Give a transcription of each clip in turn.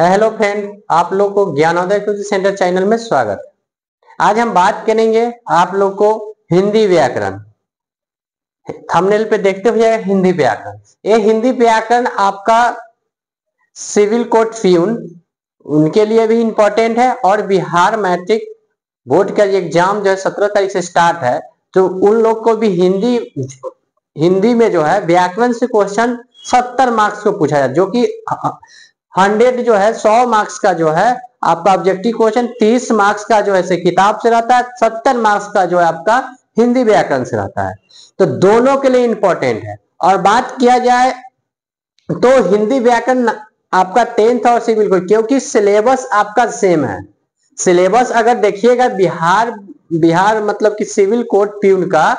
Hello friend, आप लोग को ज्ञानोदय कोचिंग सेंटर चैनल में स्वागत है। आज हम बात करेंगे आप लोग को हिंदी व्याकरण। थंबनेल पे देखते हुए हिंदी व्याकरण। ये हिंदी व्याकरण आपका सिविल कोड फ्यून उनके लिए भी इंपॉर्टेंट है और बिहार मैट्रिक बोर्ड का एग्जाम जो है 17 तारीख से स्टार्ट है, तो उन लोग को भी हिंदी में जो है व्याकरण से क्वेश्चन 70 मार्क्स को पूछा जाए, जो कि 100 जो है 100 मार्क्स का जो है आपका ऑब्जेक्टिव क्वेश्चन 30 मार्क्स का जो है किताब से रहता है, 70 मार्क्स का जो है आपका हिंदी व्याकरण से रहता है। तो दोनों के लिए इंपॉर्टेंट है। और बात किया जाए तो हिंदी व्याकरण आपका 10th और सिविल कोड, क्योंकि सिलेबस आपका सेम है। सिलेबस अगर देखिएगा बिहार मतलब कि सिविल कोड प्यून का,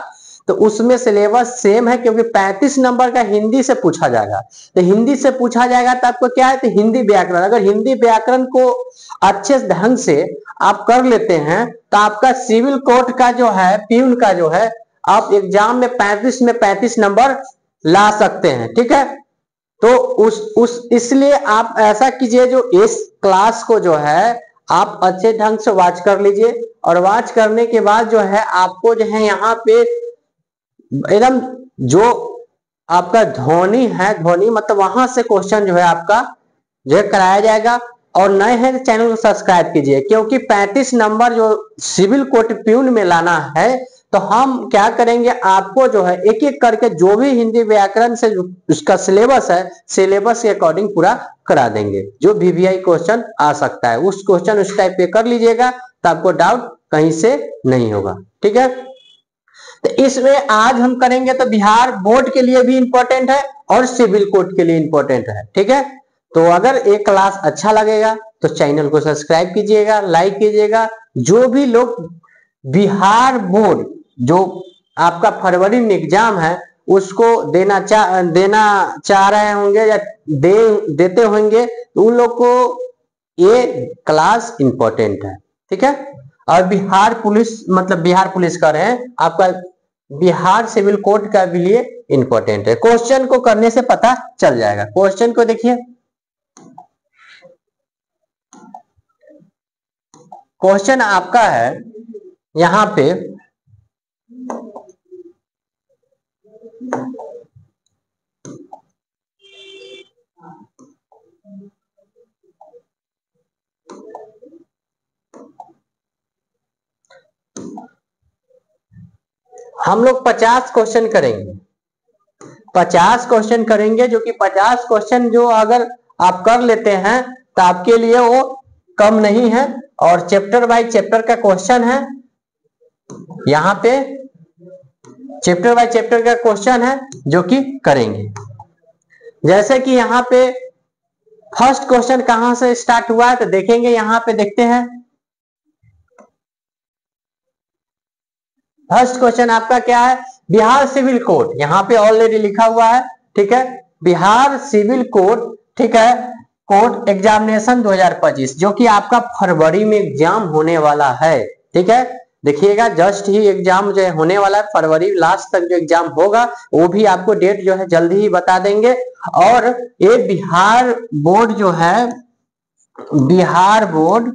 तो उसमें सिलेबस सेम है, क्योंकि 35 नंबर का हिंदी से पूछा जाएगा। तो हिंदी से पूछा जाएगा तो आपको क्या है, तो हिंदी व्याकरण। अगर हिंदी व्याकरण को अच्छे ढंग से आप कर लेते हैं तो आपका सिविल कोड का जो है प्यून का जो है आप एग्जाम में 35 नंबर ला सकते हैं। ठीक है, तो इसलिए आप ऐसा कीजिए, जो इस क्लास को जो है आप अच्छे ढंग से वॉच कर लीजिए, और वॉच करने के बाद जो है आपको जो है यहाँ पे एकदम जो आपका ध्वनि है, ध्वनि मतलब वहां से क्वेश्चन जो है आपका जो है कराया जाएगा। और नए हैं तो चैनल को सब्सक्राइब कीजिए, क्योंकि 35 नंबर जो सिविल कोड प्यून में लाना है, तो हम क्या करेंगे, आपको जो है एक एक करके जो भी हिंदी व्याकरण से उसका सिलेबस है, सिलेबस के अकॉर्डिंग पूरा करा देंगे। जो वीवीआई क्वेश्चन आ सकता है उस क्वेश्चन उस टाइप पे कर लीजिएगा, तो आपको डाउट कहीं से नहीं होगा। ठीक है, तो इसमें आज हम करेंगे तो बिहार बोर्ड के लिए भी इंपॉर्टेंट है और सिविल कोड के लिए इंपॉर्टेंट है। ठीक है, तो अगर ये क्लास अच्छा लगेगा तो चैनल को सब्सक्राइब कीजिएगा, लाइक कीजिएगा। जो भी लोग बिहार बोर्ड जो आपका फरवरी में एग्जाम है उसको देना चाह रहे होंगे या देते होंगे, तो उन लोग को ये क्लास इंपॉर्टेंट है। ठीक है, और बिहार पुलिस मतलब बिहार पुलिस का रहे हैं आपका बिहार सिविल कोड का भी लिए इंपॉर्टेंट है। क्वेश्चन को करने से पता चल जाएगा। क्वेश्चन को देखिए, क्वेश्चन आपका है यहां पे हम लोग 50 क्वेश्चन करेंगे। 50 क्वेश्चन करेंगे, जो कि 50 क्वेश्चन जो अगर आप कर लेते हैं तो आपके लिए वो कम नहीं है। और चैप्टर बाय चैप्टर का क्वेश्चन है, यहाँ पे चैप्टर बाय चैप्टर का क्वेश्चन है जो कि करेंगे। जैसे कि यहाँ पे फर्स्ट क्वेश्चन कहां से स्टार्ट हुआ है तो देखेंगे, यहाँ पे देखते हैं। फर्स्ट क्वेश्चन आपका क्या है, बिहार सिविल कोड, यहाँ पे ऑलरेडी लिखा हुआ है। ठीक है, बिहार सिविल कोड, ठीक है, कोड एग्जामिनेशन 2025, जो कि आपका फरवरी में एग्जाम होने वाला है। ठीक है, देखिएगा जस्ट ही एग्जाम जो है होने वाला है, फरवरी लास्ट तक जो एग्जाम होगा वो भी आपको डेट जो है जल्दी ही बता देंगे। और ये बिहार बोर्ड जो है, बिहार बोर्ड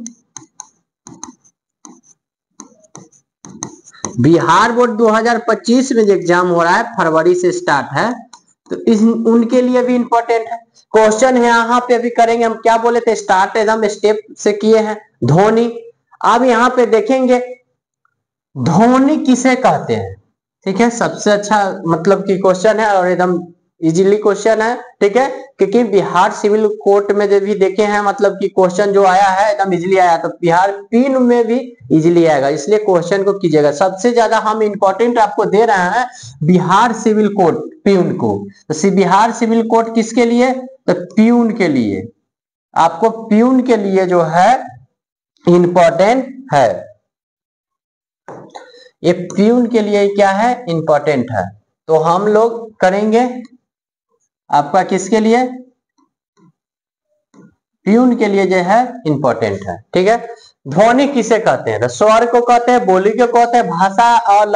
2025 में जो एग्जाम हो रहा है फरवरी से स्टार्ट है, तो उनके लिए भी इंपॉर्टेंट है। क्वेश्चन है यहाँ पे अभी करेंगे, हम क्या बोले थे, स्टार्ट एकदम स्टेप से किए हैं। ध्वनि, अब यहाँ पे देखेंगे ध्वनि किसे कहते हैं। ठीक है, सबसे अच्छा मतलब कि क्वेश्चन है और एकदम इजीली क्वेश्चन है। ठीक है, क्योंकि बिहार सिविल कोर्ट में जो भी देखे हैं मतलब कि क्वेश्चन जो आया है एकदम इजीली आया, तो बिहार पीन में भी इजीली आएगा, इसलिए क्वेश्चन को कीजिएगा। सबसे ज्यादा हम इंपॉर्टेंट आपको दे रहे हैं बिहार सिविल कोड प्यून को। तो बिहार सिविल कोड किसके लिए, तो प्यून के लिए, आपको प्यून के लिए जो है इंपॉर्टेंट है। ये प्यून के लिए क्या है, इंपॉर्टेंट है। तो हम लोग करेंगे आपका किसके लिए, प्यून के लिए जो है इंपॉर्टेंट है। ठीक है, ध्वनि किसे कहते हैं, स्वर को कहते हैं, बोली को कहते हैं, भाषा और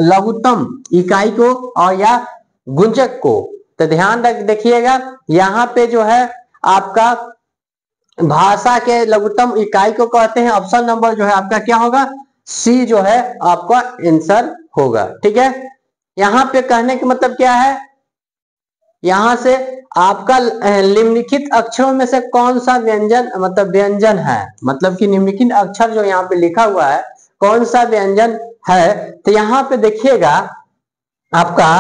लघुत्तम इकाई को और या गुंजक को। तो ध्यान रख देखिएगा, यहाँ पे जो है आपका भाषा के लघुत्तम इकाई को कहते हैं। ऑप्शन नंबर जो है आपका क्या होगा, सी जो है आपका आंसर होगा। ठीक है, यहां पे कहने का मतलब क्या है, यहां से आपका निम्नलिखित अक्षरों में से कौन सा व्यंजन मतलब व्यंजन है, मतलब कि निम्नलिखित अक्षर जो यहाँ पे लिखा हुआ है कौन सा व्यंजन है। तो यहाँ पे देखिएगा आपका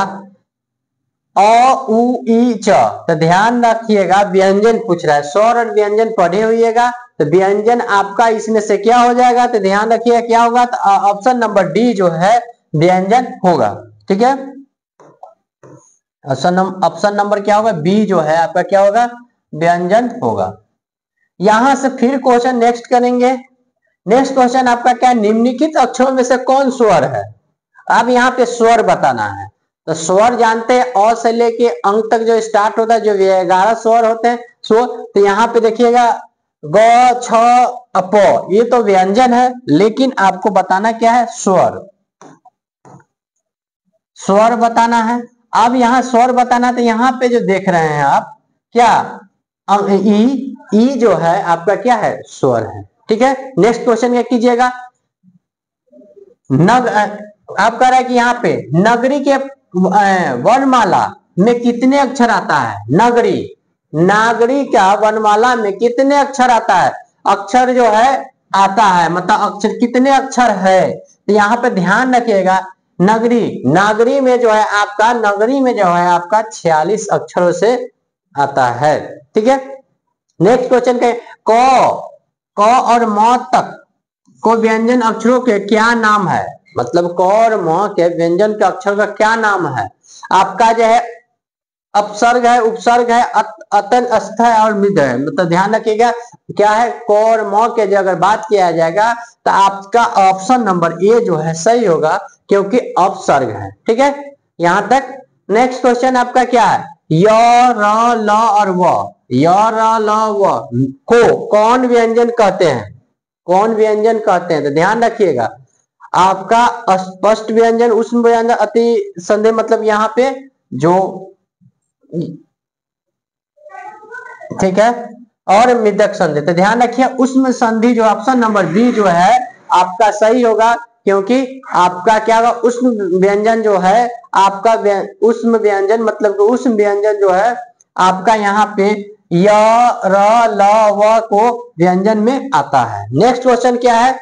अ उ ई च, तो ध्यान रखिएगा व्यंजन पूछ रहा है, स्वर और व्यंजन पढ़े हुईएगा, तो व्यंजन आपका इसमें से क्या हो जाएगा, तो ध्यान रखिएगा क्या होगा, तो ऑप्शन नंबर डी जो है व्यंजन होगा। ठीक है, ऑप्शन नंबर क्या होगा, बी जो है आपका क्या होगा, व्यंजन होगा। यहां से फिर क्वेश्चन नेक्स्ट करेंगे। नेक्स्ट क्वेश्चन आपका क्या, निम्नलिखित अक्षरों में से कौन स्वर है। अब यहाँ पे स्वर बताना है, तो स्वर जानते हैं अ से लेके अंक तक जो स्टार्ट होता है, जो 11 स्वर होते हैं स्वर। तो यहाँ पे देखिएगा ग छ प, ये तो व्यंजन है, लेकिन आपको बताना क्या है, स्वर, स्वर बताना है। अब यहाँ स्वर बताना, तो यहाँ पे जो देख रहे हैं आप क्या, ई जो है आपका क्या है, स्वर है। ठीक है, नेक्स्ट क्वेश्चन क्या कीजिएगा, नग आप कह रहे हैं कि यहाँ पे नगरी के वर्णमाला में कितने अक्षर आता है, नगरी, नागरी का वर्णमाला में कितने अक्षर आता है, अक्षर जो है आता है, मतलब अक्षर कितने अक्षर है। तो यहाँ पे ध्यान रखिएगा, नगरी, नागरी में जो है आपका, नगरी में जो है आपका 46 अक्षरों से आता है। ठीक है, नेक्स्ट क्वेश्चन के क और म तक को व्यंजन अक्षरों के क्या नाम है, मतलब क और म के व्यंजन के अक्षर का क्या नाम है। आपका जो है अपसर्ग है, उपसर्ग है, अतन अस्थ है और मिद है। मतलब ध्यान रखिएगा क्या है, क और म के जो अगर बात किया जाएगा तो आपका ऑप्शन नंबर ए जो है सही होगा, क्योंकि अपसर्ग है। ठीक है, यहां तक। नेक्स्ट क्वेश्चन आपका क्या है, य र ल और व, य र ल व को कौन व्यंजन कहते हैं, कौन व्यंजन कहते हैं। तो ध्यान रखिएगा आपका स्पष्ट व्यंजन, उष्ण व्यंजन, अति संदेह, मतलब यहाँ पे जो, ठीक है, और मिदक संधि। तो ध्यान रखिए उष्ण संधि जो ऑप्शन नंबर बी जो है आपका सही होगा, क्योंकि आपका क्या होगा, उष्ण व्यंजन जो है आपका उष्ण व्यंजन, मतलब उष्ण व्यंजन जो है आपका यहाँ पे य र ल व को व्यंजन में आता है। नेक्स्ट क्वेश्चन क्या है,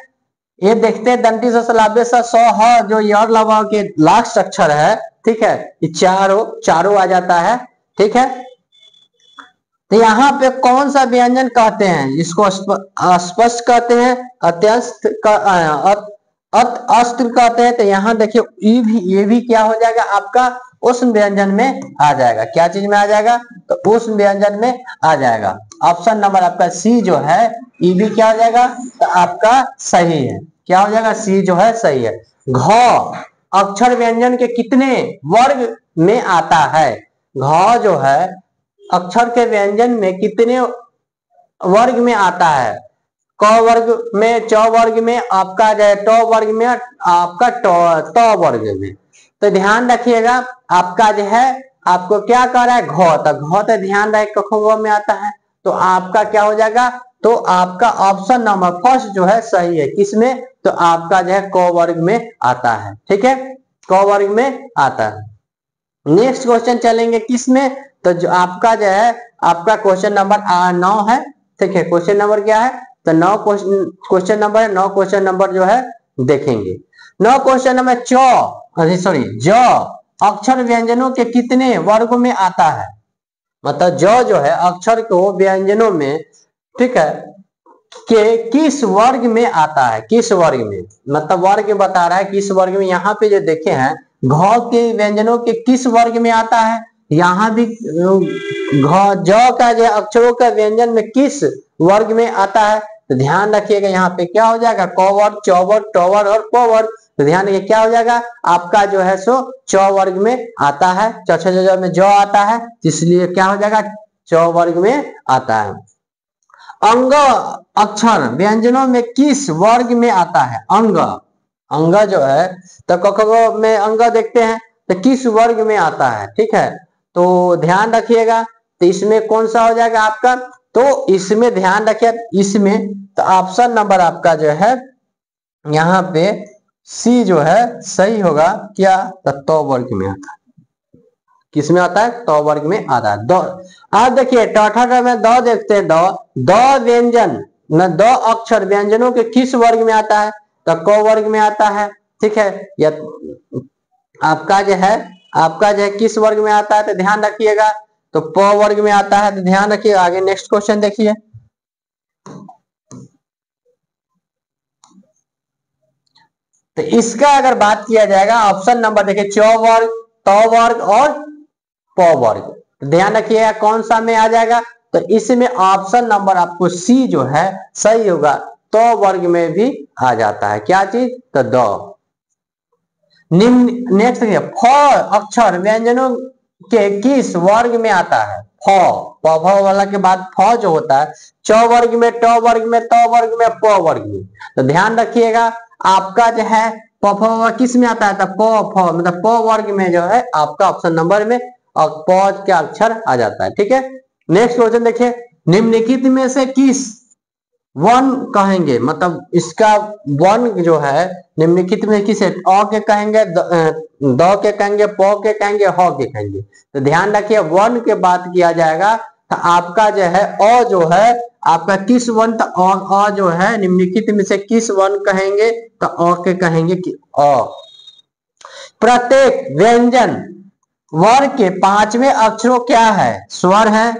ये देखते हैं, दंती से सलाबे से स ह जो यर लवा के लास्ट अक्षर है। ठीक है, ये चारों आ जाता है। ठीक है, तो यहाँ पे कौन सा व्यंजन कहते हैं, इसको स्पष्ट कहते हैं, अत्यस्त अस्त्र कहते हैं। तो यहाँ देखिए ये भी क्या हो जाएगा आपका उष्ण व्यंजन में आ जाएगा, क्या चीज में आ जाएगा, तो उष्ण व्यंजन में आ जाएगा। ऑप्शन नंबर आपका सी जो है ये भी क्या हो जाएगा, तो आपका सही है, क्या हो जाएगा, सी जो है सही है। घ अक्षर व्यंजन के कितने वर्ग में आता है, घ जो है अक्षर के व्यंजन में कितने वर्ग में आता है, क वर्ग में, च वर्ग में, आपका जो है ट वर्ग में, आपका त वर्ग में। तो ध्यान रखिएगा आपका जो है आपको क्या कह रहा है, घ, तो ध्यान रहे क में आता है, तो आपका क्या हो जाएगा, तो आपका ऑप्शन नंबर फर्स्ट जो है सही है, किसमें, तो आपका जो है क वर्ग में आता है। ठीक है, क वर्ग में आता है। नेक्स्ट क्वेश्चन चलेंगे किसमें, तो जो आपका जो है आपका क्वेश्चन नंबर 9 है। ठीक है, क्वेश्चन नंबर क्या है, तो 9 क्वेश्चन नंबर है, 9 क्वेश्चन नंबर जो है देखेंगे। 9 क्वेश्चन नंबर ज अक्षर व्यंजनों के कितने वर्गों में आता है, मतलब जो है अक्षर को व्यंजनों में, ठीक है, के किस वर्ग में आता है, किस वर्ग में, मतलब वर्ग बता रहा है किस वर्ग में। यहाँ पे जो देखे हैं घ के व्यंजनों के किस वर्ग में आता है, यहाँ भी घ ज का जो अक्षरों का व्यंजन में किस वर्ग में आता है। तो ध्यान रखिएगा यहाँ पे क्या हो जाएगा, क वर्ग, च वर्ग, ट वर्ग और प वर्ग। तो ध्यान रखिए क्या हो जाएगा आपका जो है सो च वर्ग में आता है, च में ज आता है, इसलिए क्या हो जाएगा, च वर्ग में आता है। अंग अक्षर व्यंजनों में किस वर्ग में आता है, अंग, अंग जो है तो क में अंग देखते हैं तो किस वर्ग में आता है। ठीक है, तो ध्यान रखिएगा, तो इसमें कौन सा हो जाएगा आपका, तो इसमें ध्यान रखिए, इसमें तो ऑप्शन नंबर आपका जो है यहाँ पे सी जो है सही होगा। क्या? तो वर्ग में आता है। किस में आता है? तो वर्ग में आता है। दो। अब देखिए टॉठा में दो देखते हैं। दो व्यंजन न दो अक्षर व्यंजनों के किस वर्ग में आता है? तो क वर्ग में आता है। ठीक है, या आपका जो है किस वर्ग में आता है? तो ध्यान रखिएगा, तो प वर्ग में आता है। तो ध्यान रखिए, आगे नेक्स्ट क्वेश्चन देखिए। तो इसका अगर बात किया जाएगा, ऑप्शन नंबर देखिए, च वर्ग, त वर्ग और प वर्ग। तो ध्यान रखिएगा कौन सा में आ जाएगा? तो इसमें ऑप्शन नंबर आपको सी जो है सही होगा। तो वर्ग में भी आ जाता है। क्या चीज? तो द। निम्न नेक्स्ट देखिए, फ अक्षर व्यंजनों के किस वर्ग में आता है? फ, प वाला के बाद फ जो होता है, च वर्ग में, ट वर्ग में, त वर्ग में, प वर्ग में। तो ध्यान रखिएगा आपका जो है प किस में आता है? तो प फ मतलब प वर्ग में जो है आपका ऑप्शन नंबर में और प के अक्षर आ जाता है। ठीक है, नेक्स्ट क्वेश्चन देखिए, निम्नलिखित में से किस वन कहेंगे? मतलब इसका वन जो है निम्नलिखित में किसे अ के कहेंगे, द के कहेंगे, प के कहेंगे, ह के कहेंगे? तो ध्यान रखिए वन के बात किया जाएगा तो आपका जो है अ जो है आपका किस वन? तो अ जो है निम्नलिखित में से किस वन कहेंगे? तो अ के कहेंगे कि अ। प्रत्येक व्यंजन वर्ग के पांचवें अक्षरों क्या है? स्वर है,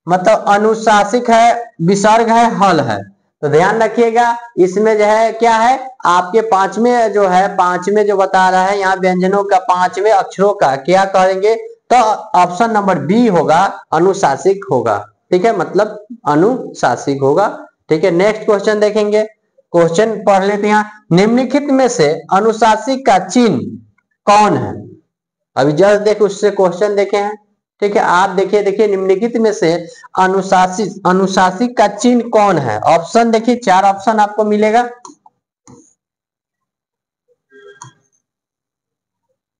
मतलब अनुशासिक है, विसर्ग है, हल है। तो ध्यान रखिएगा इसमें जो है क्या है आपके पांचवें जो है, पांचवें जो बता रहा है यहाँ व्यंजनों का पांचवें अक्षरों का क्या करेंगे? तो ऑप्शन नंबर बी होगा, अनुशासिक होगा। ठीक है, मतलब अनुशासिक होगा। ठीक है, नेक्स्ट क्वेश्चन देखेंगे। क्वेश्चन पढ़ लेते हैं यहाँ, निम्नलिखित में से अनुशासिक का चिन्ह कौन है? अभी जस्ट देख उससे क्वेश्चन देखे हैं। ठीक है, आप देखिए निम्नलिखित में से अनुशासिक का चिन्ह कौन है? ऑप्शन देखिए, चार ऑप्शन आपको मिलेगा।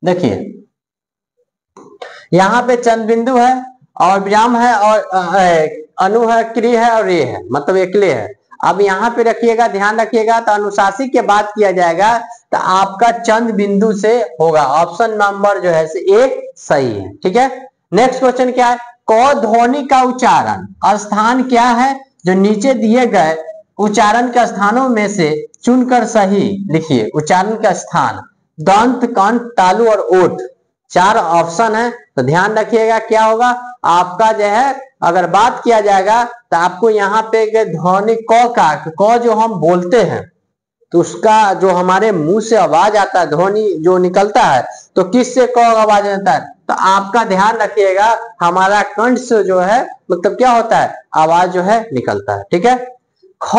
देखिए यहाँ पे चंद बिंदु है और विराम है और अनु है, क्री है और रे है, मतलब एकले है। अब यहाँ पे रखिएगा, ध्यान रखिएगा, तो अनुशासिक के बात किया जाएगा तो आपका चंद बिंदु से होगा। ऑप्शन नंबर जो है ए सही है। ठीक है, नेक्स्ट क्वेश्चन क्या है? क ध्वनि का उच्चारण स्थान क्या है? जो नीचे दिए गए उच्चारण के स्थानों में से चुनकर सही लिखिए। उच्चारण का स्थान दंत, कंठ, तालु और ओठ, चार ऑप्शन है। तो ध्यान रखिएगा क्या होगा आपका जो है, अगर बात किया जाएगा तो आपको यहाँ पे ध्वनि क जो हम बोलते हैं तो उसका जो हमारे मुंह से आवाज आता है, ध्वनि जो निकलता है, तो किससे क आवाज आता है? तो आपका ध्यान रखिएगा हमारा कंठ से जो है मतलब क्या होता है, आवाज जो है निकलता है। ठीक है, ख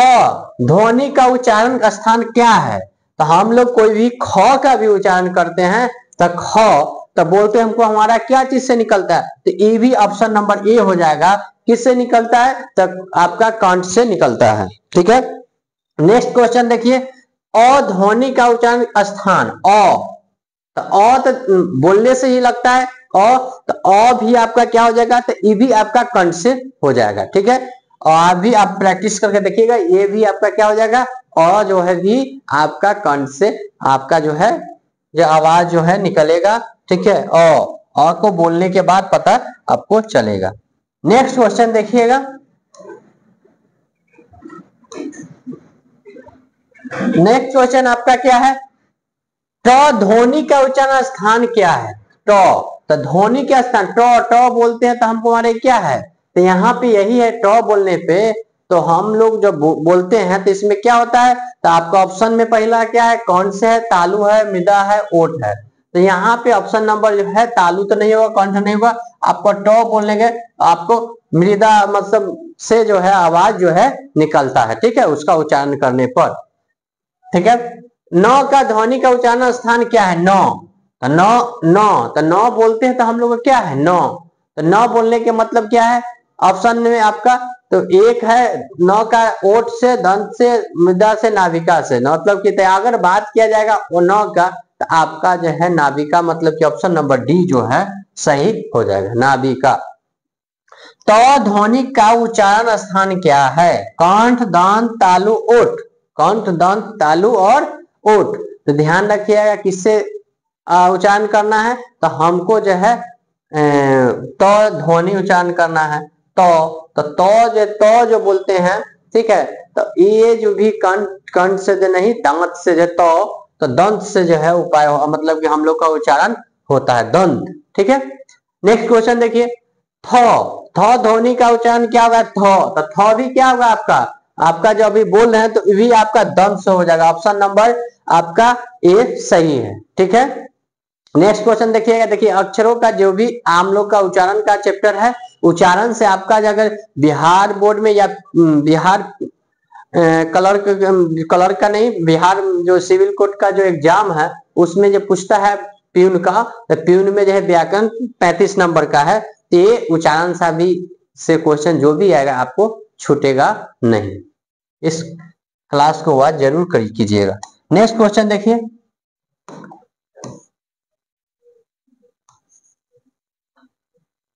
ध्वनि का उच्चारण का स्थान क्या है? तो हम लोग कोई भी ख का भी उच्चारण करते हैं तो ख तो बोलते हैं हमको हमारा क्या चीज से निकलता है? तो ये भी ऑप्शन नंबर ए हो जाएगा। किससे निकलता है? तो आपका कंठ से निकलता है। ठीक है, नेक्स्ट क्वेश्चन देखिए, अ ध्वनि का उच्चारण स्थान अ, तो अ तो बोलने से ही लगता है अ, तो अ भी आपका क्या हो जाएगा? तो ये भी आपका कंठ से हो जाएगा। ठीक है, और भी आप प्रैक्टिस करके देखिएगा, ये भी आपका क्या हो जाएगा? अ जो है भी आपका कंठ से आपका जो है जो आवाज जो है निकलेगा। ठीक है, अ को बोलने के बाद पता आपको चलेगा। नेक्स्ट क्वेश्चन देखिएगा, नेक्स्ट क्वेश्चन आपका क्या है? ट ध्वनि का उच्चारण स्थान क्या है? ट, तो ध्वनि का स्थान ट बोलते हैं तो हमको हमारे क्या है? तो यहाँ पे यही है, ट बोलने पे तो हम लोग जब बोलते हैं तो इसमें क्या होता है? तो आपका ऑप्शन में पहला क्या है? कौन से है? तालु है, मृदा है, ओठ है। तो यहाँ पे ऑप्शन नंबर जो है तालु तो नहीं होगा, कंठ नहीं होगा। आपको ट बोलने के आपको मृदा मतलब से जो है आवाज जो है निकलता है। ठीक है, उसका उच्चारण करने पर। ठीक है, नौ का ध्वनि का उच्चारण स्थान क्या है? नौ, तो नौ, नौ तो नौ बोलते हैं तो हम लोग क्या है? नौ, तो नौ बोलने के मतलब क्या है ऑप्शन में आपका? तो एक है नौ का ओठ से, दंत से, मृदा से, नाभिका से, मतलब कि अगर बात किया जाएगा वो नौ का तो आपका जो है नाभिका, मतलब कि ऑप्शन नंबर डी जो है सही हो जाएगा, नाभिका। ट तो ध्वनि का उच्चारण स्थान क्या है? कंठ, दंत, तालु, ओठ। कंठ, दंत, तालु और ओठ। तो ध्यान रखिएगा किससे उच्चारण करना है, तो हमको जो है तो ध्वनि उच्चारण करना है। तो जो बोलते हैं, ठीक है, तो ये जो भी कंठ से जो नहीं, दांत से जो तो दंत से जो है उपाय मतलब कि हम लोग का उच्चारण होता है दंत, ठीक है। नेक्स्ट क्वेश्चन देखिए, थ ध्वनि का उच्चारण क्या होगा? तो थ भी क्या होगा आपका जो अभी बोल रहे हैं तो भी आपका दंत से हो जाएगा। ऑप्शन नंबर आपका ए सही है, ठीक है। नेक्स्ट क्वेश्चन देखिएगा, देखिए अक्षरों का जो भी आम लोग का उच्चारण का चैप्टर है, उच्चारण से आपका अगर बिहार बोर्ड में या बिहार कलर का नहीं, बिहार जो सिविल कोड का जो एग्जाम है उसमें जो पूछता है प्यून का, तो प्यून में जो है व्याकरण 35 नंबर का है, तो ये उच्चारण सा भी से क्वेश्चन जो भी आएगा आपको छूटेगा नहीं। इस क्लास को वॉच जरूर कीजिएगा। नेक्स्ट क्वेश्चन देखिए,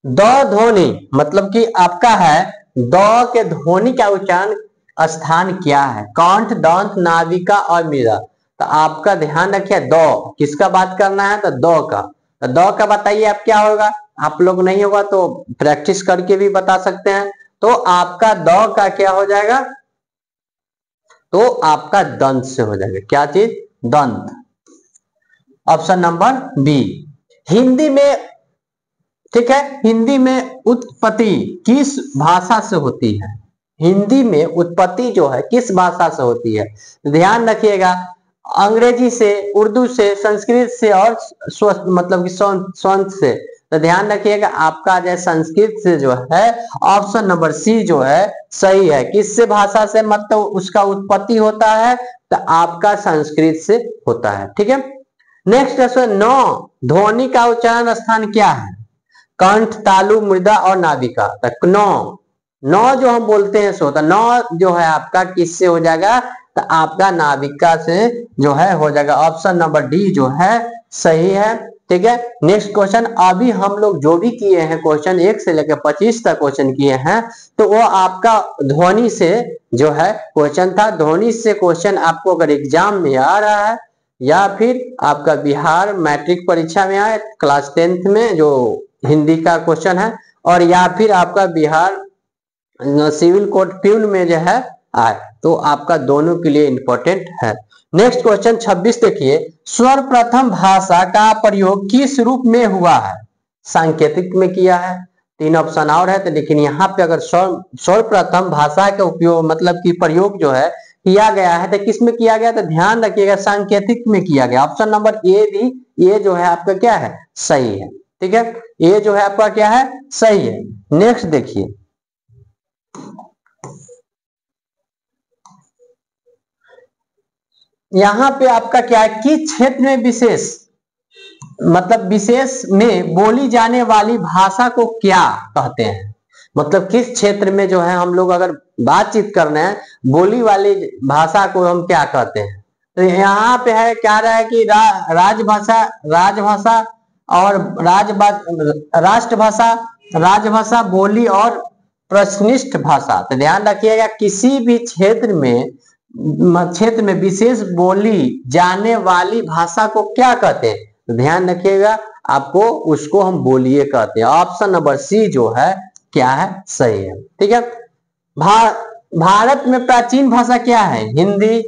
द ध्वनि मतलब कि आपका है द के ध्वनि का उच्चारण स्थान क्या है? कंठ, दंत, नाभिका और मृदा। तो आपका ध्यान रखिए, द किसका बात करना है? तो द का। तो द का बताइए आप क्या होगा? आप लोग नहीं होगा तो प्रैक्टिस करके भी बता सकते हैं। तो आपका द का क्या हो जाएगा? तो आपका दंत से हो जाएगा। क्या चीज? दंत। Option number B. हिंदी में, ठीक है, हिंदी में उत्पत्ति किस भाषा से होती है? हिंदी में उत्पत्ति जो है किस भाषा से होती है? ध्यान रखिएगा, अंग्रेजी से, उर्दू से, संस्कृत से और मतलब कि संस्कृत से। तो ध्यान रखिएगा आपका जो संस्कृत से जो है ऑप्शन नंबर सी जो है सही है। किससे भाषा से मतलब उसका उत्पत्ति होता है? तो आपका संस्कृत से होता है, ठीक है। नेक्स्ट क्वेश्चन, नौ ध्वनि का उच्चारण स्थान क्या है? कंठ, तालु, मृदा और नाभिका। तक नौ जो हम बोलते हैं सो, तो नौ जो है आपका किससे हो जाएगा? तो आपका नाभिका से जो है हो जाएगा। ऑप्शन नंबर डी जो है सही है, ठीक है। नेक्स्ट क्वेश्चन, अभी हम लोग जो भी किए हैं क्वेश्चन 1 से लेकर 25 तक क्वेश्चन किए हैं, तो वो आपका ध्वनि से जो है क्वेश्चन था। ध्वनि से क्वेश्चन आपको अगर एग्जाम में आ रहा है या फिर आपका बिहार मैट्रिक परीक्षा में आए क्लास 10th में जो हिंदी का क्वेश्चन है, और या फिर आपका बिहार सिविल कोड प्यून में जो है आए, तो आपका दोनों के लिए इंपॉर्टेंट है। नेक्स्ट क्वेश्चन 26 देखिए, सर्वप्रथम भाषा का प्रयोग किस रूप में हुआ है? सांकेतिक में किया है, 3 ऑप्शन और है, तो लेकिन यहाँ पे अगर सर्वप्रथम भाषा का उपयोग मतलब कि प्रयोग जो है किया गया है, तो किस में किया गया? तो ध्यान रखिएगा सांकेतिक में किया गया। ऑप्शन नंबर ए भी ये जो है आपका क्या है? सही है, ठीक है। ये जो है आपका क्या है? सही है। नेक्स्ट देखिए, यहां पे आपका क्या है कि क्षेत्र में विशेष मतलब विशेष में बोली जाने वाली भाषा को क्या कहते हैं? मतलब किस क्षेत्र में जो है हम लोग अगर बातचीत कर रहे हैं, बोली वाली भाषा को हम क्या कहते हैं? तो यहाँ पे है क्या रहा है कि राजभाषा और राष्ट्रभाषा, राजभाषा, बोली और प्रश्निष्ठ भाषा। तो ध्यान रखिएगा किसी भी क्षेत्र में विशेष बोली जाने वाली भाषा को क्या कहते हैं? तो ध्यान रखिएगा आपको उसको हम बोलिए कहते हैं। ऑप्शन नंबर सी जो है क्या है? सही है, ठीक है। भारत में प्राचीन भाषा क्या है? हिंदी,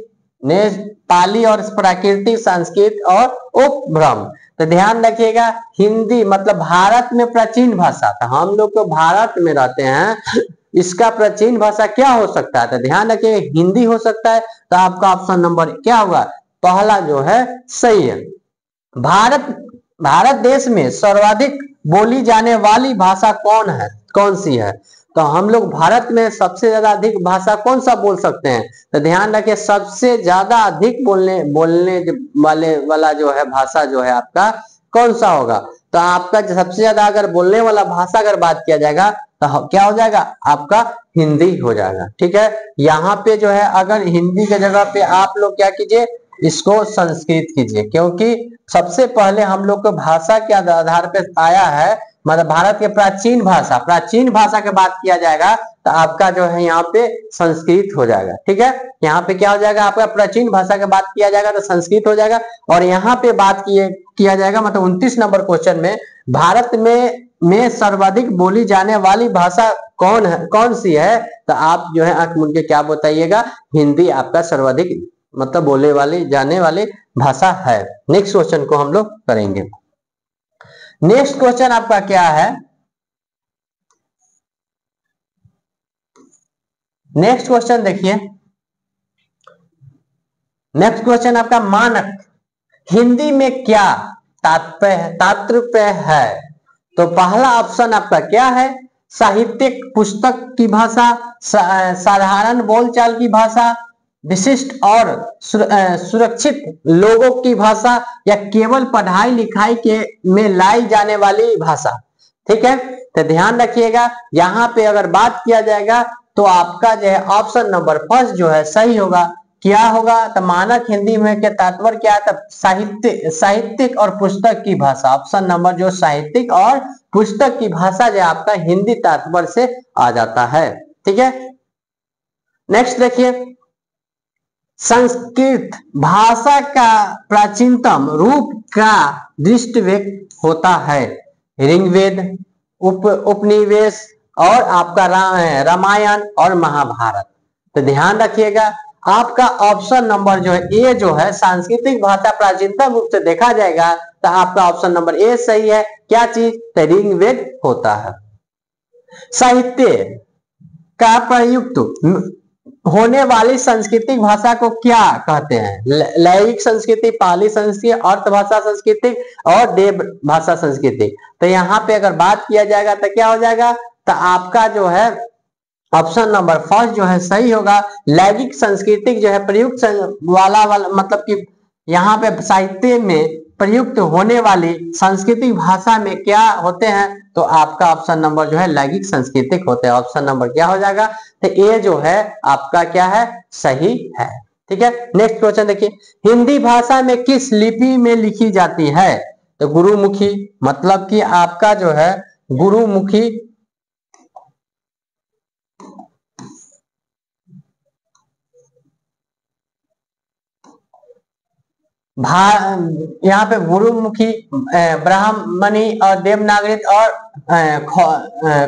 पाली और प्राकृतिक, संस्कृत और उपभ्रम। तो ध्यान रखिएगा हिंदी मतलब भारत में प्राचीन भाषा, तो हम लोग तो भारत में रहते हैं, इसका प्राचीन भाषा क्या हो सकता है? तो ध्यान रखिएगा हिंदी हो सकता है। तो आपका ऑप्शन नंबर क्या होगा? पहला जो है सही है। भारत देश में सर्वाधिक बोली जाने वाली भाषा कौन सी है? तो हम लोग भारत में सबसे ज्यादा अधिक भाषा कौन सा बोल सकते हैं? तो ध्यान रखिए सबसे ज्यादा अधिक बोलने वाला जो है भाषा जो है आपका कौन सा होगा? तो आपका सबसे ज्यादा अगर बोलने वाला भाषा अगर बात किया जाएगा तो क्या हो जाएगा? आपका हिंदी हो जाएगा, ठीक है। यहाँ पे जो है अगर हिंदी के जगह पे आप लोग क्या कीजिए, इसको संस्कृत कीजिए, क्योंकि सबसे पहले हम लोग को भाषा के आधार पे आया है मतलब भारत के प्राचीन भाषा की बात किया जाएगा तो आपका जो है यहाँ पे संस्कृत हो जाएगा। ठीक है, यहाँ पे क्या हो जाएगा, आपका प्राचीन भाषा की बात किया जाएगा तो संस्कृत हो जाएगा। और यहाँ पे बात किया जाएगा मतलब 29 नंबर क्वेश्चन में भारत में सर्वाधिक बोली जाने वाली भाषा कौन सी है, तो आप जो है आंख मूंद के क्या बताइएगा, हिंदी आपका सर्वाधिक मतलब बोले वाली जाने वाली भाषा है। नेक्स्ट क्वेश्चन को हम लोग करेंगे। नेक्स्ट क्वेश्चन आपका क्या है, नेक्स्ट क्वेश्चन देखिए। नेक्स्ट क्वेश्चन आपका मानक हिंदी में क्या तात्पर्य है, तो पहला ऑप्शन आपका क्या है, साहित्यिक पुस्तक की भाषा, साधारण बोलचाल की भाषा, विशिष्ट और सुरक्षित लोगों की भाषा, या केवल पढ़ाई लिखाई के में लाई जाने वाली भाषा। ठीक है, तो ध्यान रखिएगा यहाँ पे अगर बात किया जाएगा तो आपका जो है ऑप्शन नंबर फर्स्ट जो है सही होगा। क्या होगा, तो मानक हिंदी में के तात्पर्य क्या है, तो साहित्यिक और पुस्तक की भाषा। ऑप्शन नंबर जो साहित्यिक और पुस्तक की भाषा जो आपका हिंदी तात्पर्य से आ जाता है। ठीक है, नेक्स्ट देखिए, संस्कृत भाषा का प्राचीनतम रूप का दृष्टि व्यक्त होता है, ऋग्वेद, उपनिवेश और आपका रामायण और महाभारत। तो ध्यान रखिएगा आपका ऑप्शन नंबर जो है ए जो है सांस्कृतिक भाषा प्राचीनतम रूप से देखा जाएगा तो आपका ऑप्शन नंबर ए सही है। क्या चीज, तो ऋग्वेद होता है। साहित्य का प्रयुक्त होने वाली सांस्कृतिक भाषा को क्या कहते हैं, लैंगिक संस्कृति, पाली संस्कृति, अर्थभाषा संस्कृति और देव भाषा संस्कृति। तो यहाँ पे अगर बात किया जाएगा तो क्या हो जाएगा, तो आपका जो है ऑप्शन नंबर फर्स्ट जो है सही होगा। लैंगिक सांस्कृतिक जो है प्रयुक्त वाला मतलब कि यहाँ पे साहित्य में प्रयुक्त होने वाली सांस्कृतिक भाषा में क्या होते हैं, तो आपका ऑप्शन नंबर जो है लैंगिक सांस्कृतिक होते हैं। ऑप्शन नंबर क्या हो जाएगा, तो ए जो है आपका क्या है, सही है। ठीक है, नेक्स्ट क्वेश्चन देखिए, हिंदी भाषा में किस लिपि में लिखी जाती है, तो गुरुमुखी, मतलब कि आपका जो है गुरुमुखी यहाँ पे गुरुमुखी, ब्राह्मणी और देवनागरी और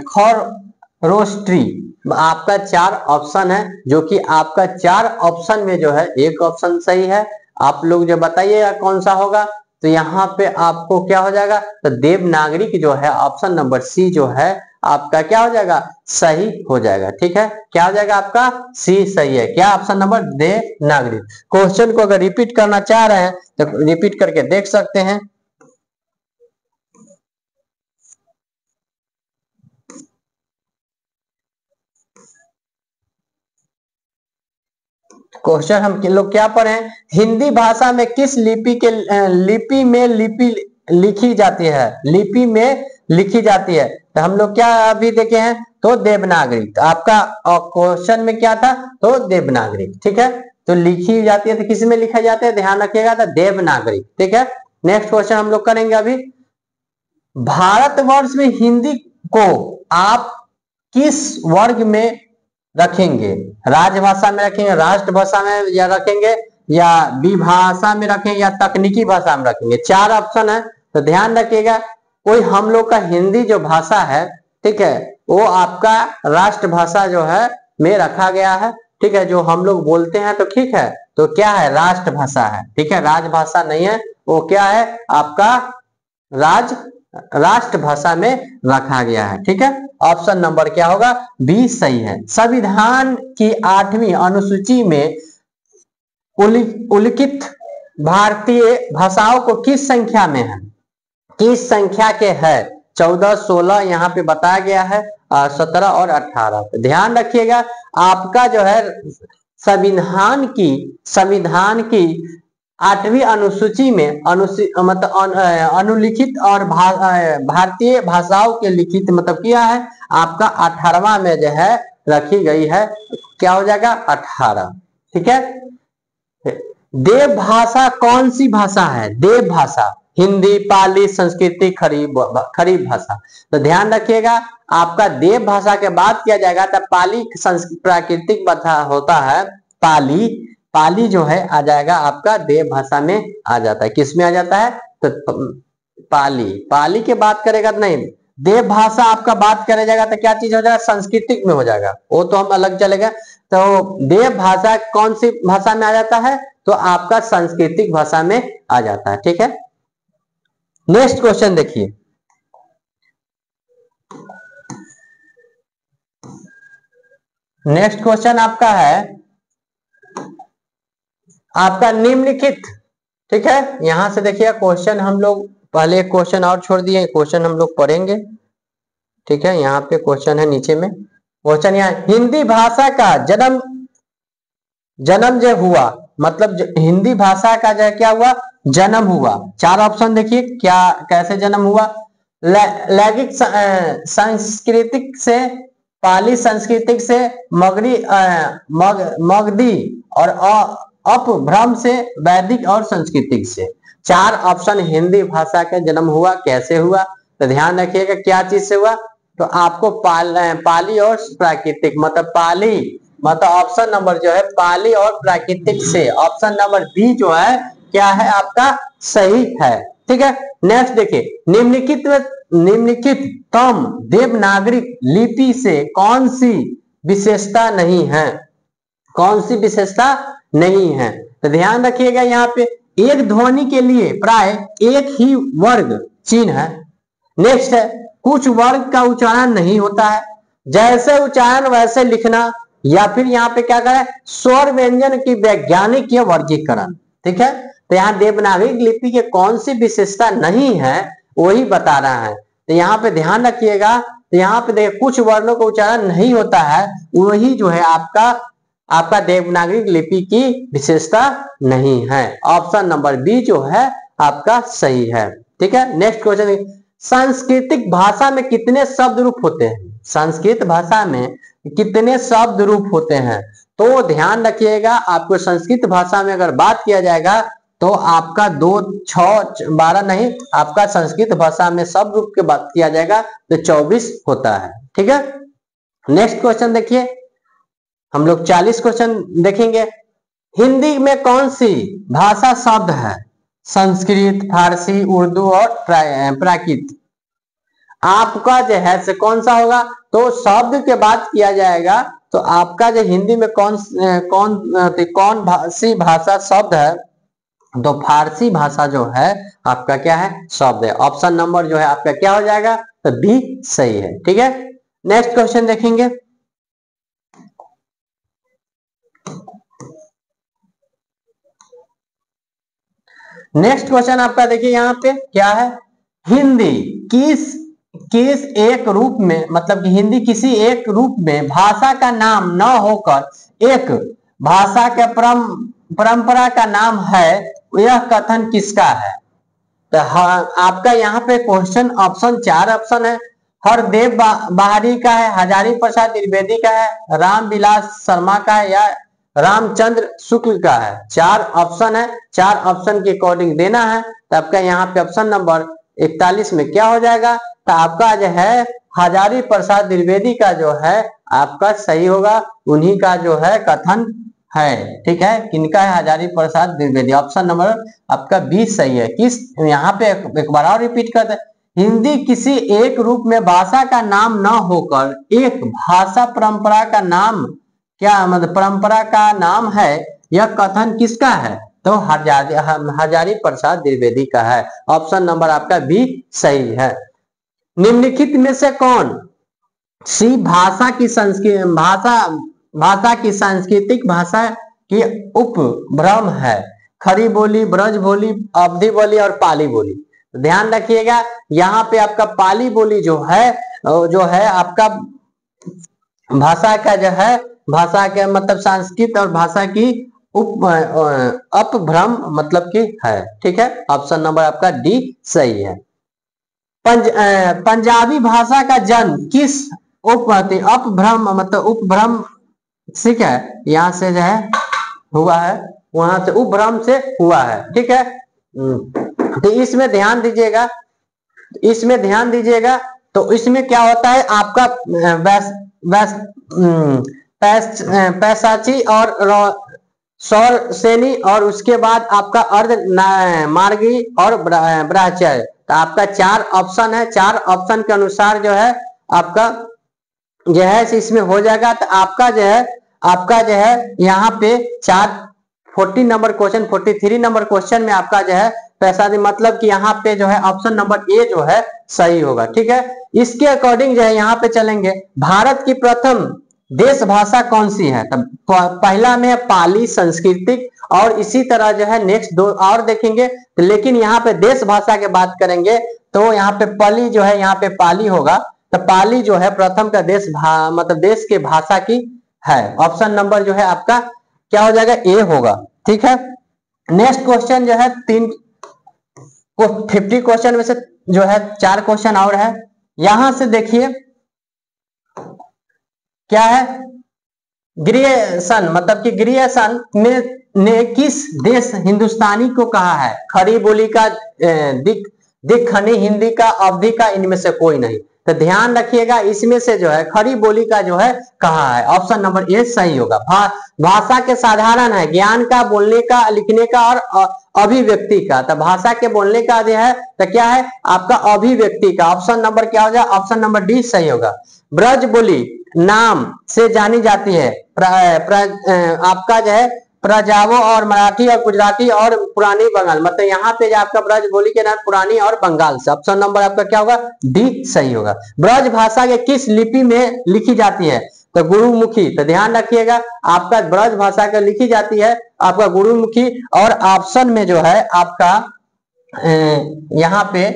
खरोष्टी आपका 4 ऑप्शन है, जो कि आपका 4 ऑप्शन में जो है एक ऑप्शन सही है। आप लोग जो बताइएगा कौन सा होगा, तो यहाँ पे आपको क्या हो जाएगा, तो देवनागरी जो है ऑप्शन नंबर सी जो है आपका क्या हो जाएगा, सही हो जाएगा। ठीक है, क्या हो जाएगा आपका सी सही है। क्या ऑप्शन नंबर देवनागरी। क्वेश्चन को अगर रिपीट करना चाह रहे हैं तो रिपीट करके देख सकते हैं। क्वेश्चन हम लोग क्या पढ़े, हिंदी भाषा में किस लिपि में लिखी जाती है, लिपि में लिखी जाती है, तो हम लोग क्या अभी देखे हैं, तो देवनागरी। तो आपका क्वेश्चन में क्या था, तो देवनागरी। ठीक है, तो लिखी जाती है तो किस में लिखा जाता है, ध्यान रखिएगा, तो देवनागरी। ठीक है, नेक्स्ट क्वेश्चन हम लोग करेंगे अभी, भारतवर्ष में हिंदी को आप किस वर्ग में रखेंगे, राजभाषा में रखेंगे, राष्ट्रभाषा में या रखेंगे, या विभाषा में रखेंगे, या तकनीकी भाषा में रखेंगे। 4 ऑप्शन है, तो ध्यान रखिएगा कोई हम लोग का हिंदी जो भाषा है, ठीक है, वो आपका राष्ट्रभाषा जो है में रखा गया है। ठीक है, जो हम लोग बोलते हैं तो ठीक है, तो क्या है, राष्ट्रभाषा है। ठीक है, राजभाषा नहीं है, वो क्या है आपका राष्ट्रभाषा में रखा गया है। ठीक है, ऑप्शन नंबर क्या होगा, बी सही है। संविधान की 8वीं अनुसूची में उल्लिखित भारतीय भाषाओं को किस संख्या में है, किस संख्या के है, 14, 16 यहाँ पे बताया गया है, 17 और 18। ध्यान रखिएगा आपका जो है संविधान की 8वीं अनुसूची में मतलब अनुलिखित और भारतीय भाषाओं के लिखित मतलब क्या है, आपका 18वां में जो है रखी गई है। क्या हो जाएगा, 18। ठीक है, देव भाषा कौन सी भाषा है, देव भाषा हिंदी, पाली, संस्कृत, खड़ी भाषा। तो ध्यान रखिएगा, आपका देव भाषा के बात किया जाएगा तो पाली प्राकृतिक भाषा होता है। पाली, पाली जो है आ जाएगा आपका देव भाषा में आ जाता है। किस में आ जाता है? तो पाली, पाली की बात करेगा तो नहीं, देव भाषा आपका बात करे जाएगा तो क्या चीज हो जाएगा? संस्कृतिक में हो जाएगा, वो तो हम अलग चलेगा। तो देव भाषा कौन सी भाषा में आ जाता है? तो आपका सांस्कृतिक भाषा में आ जाता है। ठीक है, नेक्स्ट क्वेश्चन देखिए। नेक्स्ट क्वेश्चन आपका है आपका निम्नलिखित, ठीक है, यहां से देखिए क्वेश्चन हम लोग पहले एक क्वेश्चन और छोड़ दिए, क्वेश्चन हम लोग पढ़ेंगे। ठीक है, यहाँ पे क्वेश्चन है नीचे में, क्वेश्चन यहाँ हिंदी भाषा का जन्म जो हुआ, मतलब हिंदी भाषा का जो क्या हुआ? जन्म हुआ। चार ऑप्शन देखिए, क्या कैसे जन्म हुआ? लैंगिक सांस्कृतिक से, पाली सांस्कृतिक से, मगधी और अपभ्रम से, वैदिक और सांस्कृतिक से। चार ऑप्शन हिंदी भाषा का जन्म हुआ। कैसे हुआ? तो ध्यान रखिएगा क्या चीज से हुआ। तो आपको पाली और प्राकृतिक, मतलब पाली, मतलब ऑप्शन नंबर जो है पाली और प्राकृतिक से, ऑप्शन नंबर बी जो है क्या है आपका? सही है। ठीक है, नेक्स्ट देखिए, निम्नलिखिततम देवनागरी लिपि से कौन सी विशेषता नहीं है? कौन सी विशेषता नहीं है? तो ध्यान रखिएगा, यहाँ पे एक ध्वनि के लिए प्राय एक ही वर्ग चिन्ह है। नेक्स्ट है, कुछ वर्ग का उच्चारण नहीं होता है, जैसे उच्चारण वैसे लिखना, या फिर यहाँ पे क्या करें? स्वर व्यंजन की वैज्ञानिक वर्गीकरण। ठीक है, तो यहाँ देवनागरी लिपि के कौन सी विशेषता नहीं है वही बता रहा है। तो यहाँ पे ध्यान रखिएगा, तो यहाँ पे देखिए कुछ वर्णों का उच्चारण नहीं होता है, वही जो है आपका देवनागरी लिपि की विशेषता नहीं है। ऑप्शन नंबर बी जो है आपका सही है। ठीक है, नेक्स्ट क्वेश्चन, सांस्कृतिक भाषा में कितने शब्द रूप होते हैं? संस्कृत भाषा में कितने शब्द रूप होते हैं? तो ध्यान रखिएगा, आपको संस्कृत भाषा में अगर बात किया जाएगा तो आपका 2, 6, 12 नहीं, आपका संस्कृत भाषा में शब्द रूप की बात किया जाएगा तो 24 होता है। ठीक है, नेक्स्ट क्वेश्चन देखिए, हम लोग 40 क्वेश्चन देखेंगे। हिंदी में कौन सी भाषा शब्द है? संस्कृत, फारसी, उर्दू और प्राकृत। आपका जो है से कौन सा होगा? तो शब्द के बात किया जाएगा तो आपका जो हिंदी में कौन सी भाषा शब्द है? तो फारसी भाषा जो है आपका क्या है? शब्द है। ऑप्शन नंबर जो है आपका क्या हो जाएगा? तो बी सही है। ठीक है, नेक्स्ट क्वेश्चन देखेंगे। नेक्स्ट क्वेश्चन आपका देखिए, यहाँ पे क्या है? हिंदी किस एक रूप में, मतलब कि हिंदी किसी एक रूप में भाषा का नाम न होकर एक भाषा के परंपरा का नाम है, यह कथन किसका है? तो आपका यहाँ पे क्वेश्चन ऑप्शन 4 ऑप्शन है। हरदेव बाहरी का है, हजारी प्रसाद द्विवेदी का है, रामविलास शर्मा का है, या रामचंद्र शुक्ल का है। 4 ऑप्शन है, 4 ऑप्शन के अकॉर्डिंग देना है। तो आपका यहाँ पे ऑप्शन नंबर 41 में क्या हो जाएगा? तो आपका जो है हजारी प्रसाद द्विवेदी का जो है आपका सही होगा, उन्हीं का जो है कथन है। ठीक है, किनका है? हजारी प्रसाद द्विवेदी। ऑप्शन नंबर आपका 20 सही है। किस, यहाँ पे एक बार और रिपीट करते हैं, हिंदी किसी एक रूप में भाषा का नाम न होकर एक भाषा परंपरा का नाम, क्या मतलब परंपरा का नाम है, यह कथन किसका है? तो हजारी प्रसाद द्विवेदी का है। ऑप्शन नंबर आपका बी सही है। निम्नलिखित में से कौन सी भाषा की सांस्कृतिक भाषा की उपभ्रम है? खड़ी बोली, ब्रज बोली, अवधी बोली और पाली बोली। ध्यान रखिएगा, यहाँ पे आपका पाली बोली जो है आपका भाषा का जो है, भाषा के मतलब संस्कृत और भाषा की अपभ्रम मतलब की है। ठीक है, ऑप्शन नंबर आपका डी सही है। पंजाबी भाषा का जन्म किस अपभ्रम मतलब उपभ्रम, ठीक है, यहाँ से जो है हुआ है, वहां से उपभ्रम से हुआ है। ठीक है, तो इसमें ध्यान दीजिएगा, इसमें ध्यान दीजिएगा। तो इसमें क्या होता है आपका पैसाची और सौर सेनी, और उसके बाद आपका अर्ध मार्गी और ब्राह्मचर्य। तो आपका 4 ऑप्शन है, 4 ऑप्शन के अनुसार जो है आपका जो है इसमें हो जाएगा। तो आपका जो है यहाँ पे 40 नंबर क्वेश्चन, 43 नंबर क्वेश्चन में आपका जो है पैसा मतलब कि यहाँ पे जो है ऑप्शन नंबर ए जो है सही होगा। ठीक है, इसके अकॉर्डिंग जो है यहाँ पे चलेंगे। भारत की प्रथम देश भाषा कौन सी है? तब पहला में पाली संस्कृतिक, और इसी तरह जो है नेक्स्ट 2 और देखेंगे। तो लेकिन यहाँ पे देश भाषा की बात करेंगे तो यहाँ पे पाली जो है, यहाँ पे पाली होगा। तो पाली जो है प्रथम का देश मतलब देश के भाषा की है। ऑप्शन नंबर जो है आपका क्या हो जाएगा? ए होगा। ठीक है, नेक्स्ट क्वेश्चन जो है 50 क्वेश्चन में से जो है 4 क्वेश्चन और है। यहां से देखिए क्या है, ग्रियसन मतलब कि ग्रियसन ने किस देश हिंदुस्तानी को कहा है? खड़ी बोली का, दिखनी हिंदी का, अवधि का, इनमें से कोई नहीं। तो ध्यान रखिएगा, इसमें से जो है खड़ी बोली का जो है कहा है। ऑप्शन नंबर ए सही होगा। भाषा के साधारण है ज्ञान का, बोलने का, लिखने का और अभिव्यक्ति का। तो भाषा के बोलने का जो है तो क्या है आपका अभिव्यक्ति का। ऑप्शन नंबर क्या हो जाए? ऑप्शन नंबर डी सही होगा। ब्रज बोली नाम से जानी जाती है आपका जो है प्रजावो और मराठी और गुजराती और पुरानी बंगाल। मतलब यहाँ पे जो आपका ब्रज बोली के नाम पुरानी और बंगाल से। ऑप्शन नंबर आपका क्या होगा? डी सही होगा। ब्रज भाषा के किस लिपि में लिखी जाती है? तो गुरुमुखी। तो ध्यान रखिएगा आपका ब्रज भाषा का लिखी जाती है आपका गुरुमुखी। और ऑप्शन में जो है आपका यहाँ पे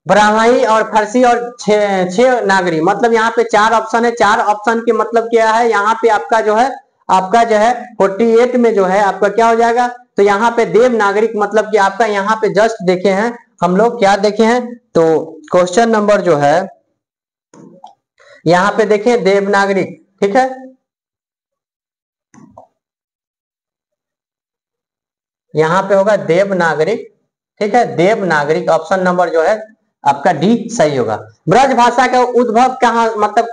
ब्राह्मणी और फारसी और 6 नागरी। मतलब यहाँ पे 4 ऑप्शन है। 4 ऑप्शन के मतलब क्या है? यहाँ पे आपका जो है 48 में जो है आपका क्या हो जाएगा? तो यहाँ पे देव नागरिक मतलब कि आपका यहाँ पे जस्ट देखे हैं हम लोग, क्या देखे हैं? तो क्वेश्चन नंबर जो है यहाँ पे देखें देवनागरिक। ठीक है, यहाँ पे होगा देवनागरिक। ठीक है, देवनागरिक ऑप्शन नंबर जो है आपका डी सही होगा। ब्रज भाषा का उद्भव कहाँ मतलब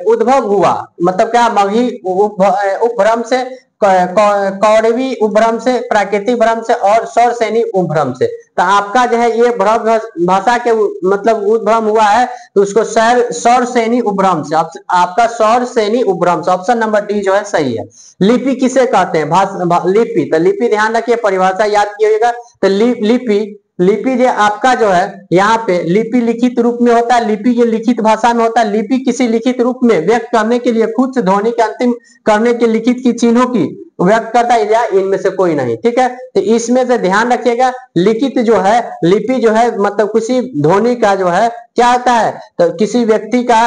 उद्भव हुआ? मतलब क्या? मगही उपभ्रम से, कौरवी उपभ्रम से, प्राकृतिक भ्रम से और सौर सैनी उपभ्रम से। तो आपका जो है ये भाषा के मतलब उद्भव हुआ है तो उसको सौर सैनी उपभ्रम से। आपका सौर सैनी उपभ्रम से। ऑप्शन नंबर डी जो है सही है। लिपि किसे कहते हैं? लिपि। तो लिपि ध्यान रखिए, परिभाषा याद कीजिएगा। तो लिपि जो आपका जो है यहाँ पे लिपि लिखित रूप में होता है। लिपि ये लिखित भाषा में होता है। लिपि किसी लिखित रूप में व्यक्त करने के लिए खुद से ध्वनि के अंतिम करने के लिखित की चिन्हों की व्यक्त करता है, या इनमें से कोई नहीं। ठीक है, तो इसमें से ध्यान रखिएगा लिखित जो है लिपि जो है मतलब किसी ध्वनि का जो है क्या होता है? तो किसी व्यक्ति का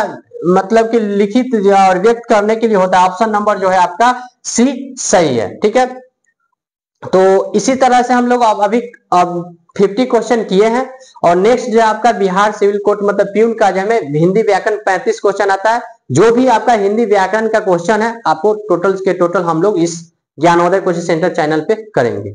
मतलब कि लिखित और व्यक्त करने के लिए होता है। ऑप्शन नंबर जो है आपका सी सही है। ठीक है, तो इसी तरह से हम लोग अभी 50 क्वेश्चन किए हैं। और नेक्स्ट जो आपका बिहार सिविल कोर्ट मतलब प्यून का जो है हिंदी व्याकरण 35 क्वेश्चन आता है। जो भी आपका हिंदी व्याकरण का क्वेश्चन है आपको टोटल हम लोग इस ज्ञानोदय कोचिंग सेंटर चैनल पे करेंगे।